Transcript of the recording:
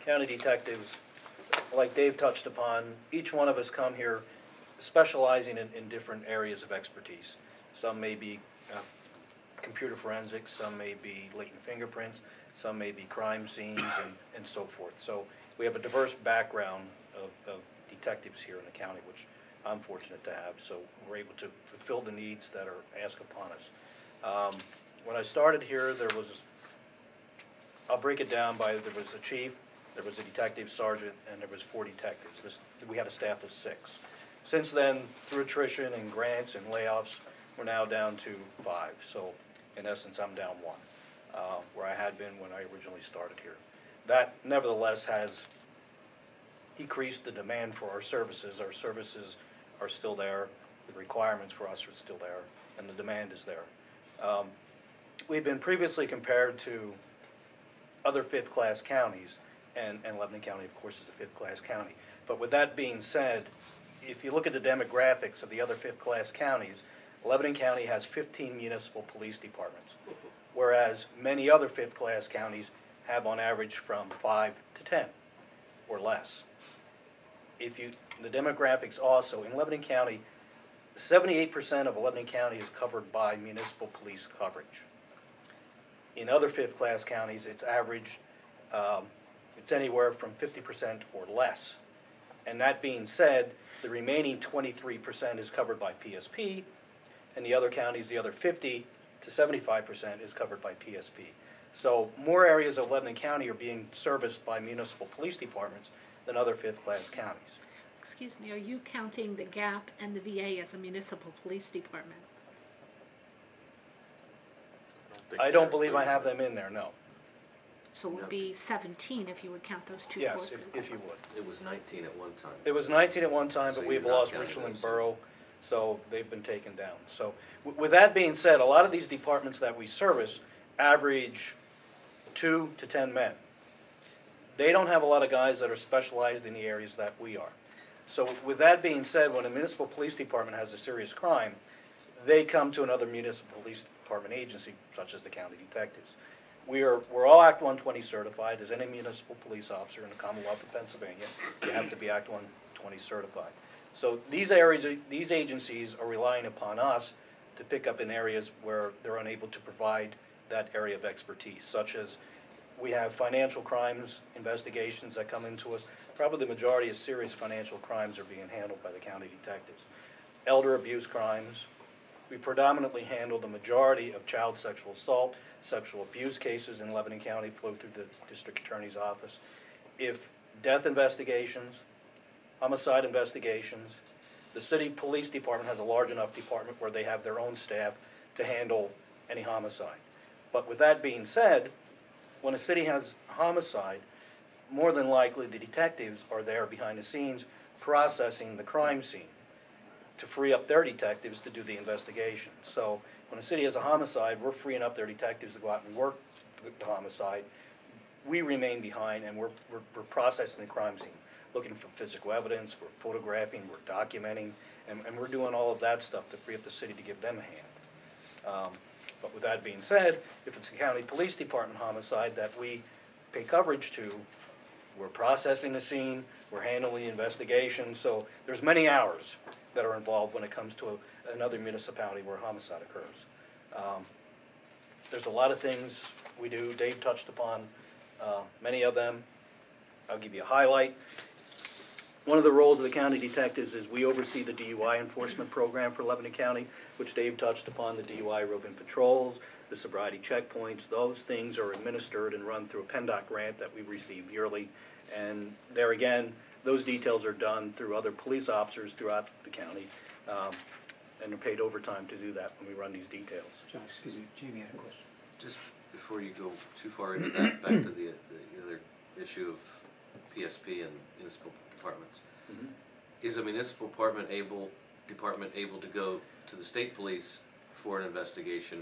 county detectives, like Dave touched upon, each one of us come here specializing in different areas of expertise. Some may be computer forensics, some may be latent fingerprints, some may be crime scenes, and so forth. So we have a diverse background of detectives here in the county, which I'm fortunate to have. So we're able to fulfill the needs that are asked upon us. When I started here, there was, I'll break it down by, there was a chief, there was a detective sergeant, and there was 4 detectives. We had a staff of 6. Since then, through attrition and grants and layoffs, we're now down to 5. So in essence, I'm down 1, where I had been when I originally started here. That nevertheless has decreased the demand for our services. Our services are still there, the requirements for us are still there, and the demand is there. We've been previously compared to other 5th-class counties, and Lebanon County, of course, is a 5th-class county. But with that being said, if you look at the demographics of the other 5th-class counties, Lebanon County has 15 municipal police departments, whereas many other 5th-class counties have on average from 5 to 10 or less. The demographics also, in Lebanon County, 78% of Lebanon County is covered by municipal police coverage. In other 5th-class counties, it's average, it's anywhere from 50% or less. And that being said, the remaining 23% is covered by PSP, and the other counties, the other 50 to 75% is covered by PSP. So more areas of Lebanon County are being serviced by municipal police departments than other 5th-class counties. Excuse me, are you counting the GAP and the VA as a municipal police department? I don't believe I have them in there, no. So it would be 17 if you would count those 2 Yes, forces. if you would. It was 19 at one time. It was 19 at one time, So but we've you're not lost counting Richland those, Borough, so they've been taken down. So with that being said, a lot of these departments that we service average 2 to 10 men. They don't have a lot of guys that are specialized in the areas that we are. So with that being said, when a municipal police department has a serious crime, they come to another municipal police department agency, such as the county detectives. We're all Act 120 certified. As any municipal police officer in the Commonwealth of Pennsylvania, you have to be Act 120 certified. So these agencies are relying upon us to pick up in areas where they're unable to provide that area of expertise, such as we have financial crimes investigations that come into us. Probably the majority of serious financial crimes are being handled by the county detectives. Elder abuse crimes. We predominantly handle the majority of child sexual assault, sexual abuse cases in Lebanon County flow through the district attorney's office. If death investigations, homicide investigations, the city police department has a large enough department where they have their own staff to handle any homicide. But with that being said, when a city has homicide, more than likely the detectives are there behind the scenes processing the crime scene to free up their detectives to do the investigation. So when a city has a homicide, we're freeing up their detectives to go out and work the homicide. We remain behind, and we're processing the crime scene, looking for physical evidence, we're photographing, we're documenting, and we're doing all of that stuff to free up the city to give them a hand. But with that being said, if it's a county police department homicide that we pay coverage to, we're processing the scene, we're handling the investigation, so there's many hours that are involved when it comes to another municipality where homicide occurs. There's a lot of things we do. Dave touched upon many of them. I'll give you a highlight. One of the roles of the county detectives is we oversee the DUI enforcement program for Lebanon County, which Dave touched upon, the DUI roving patrols, the sobriety checkpoints. Those things are administered and run through a PennDOT grant that we receive yearly. And there again, those details are done through other police officers throughout the county, and they're paid overtime to do that when we run these details. John, excuse me, Jamie had a question. Just before you go too far into that, back to the other issue of PSP and municipal departments. Mm-hmm. Is a municipal department able to go to the state police for an investigation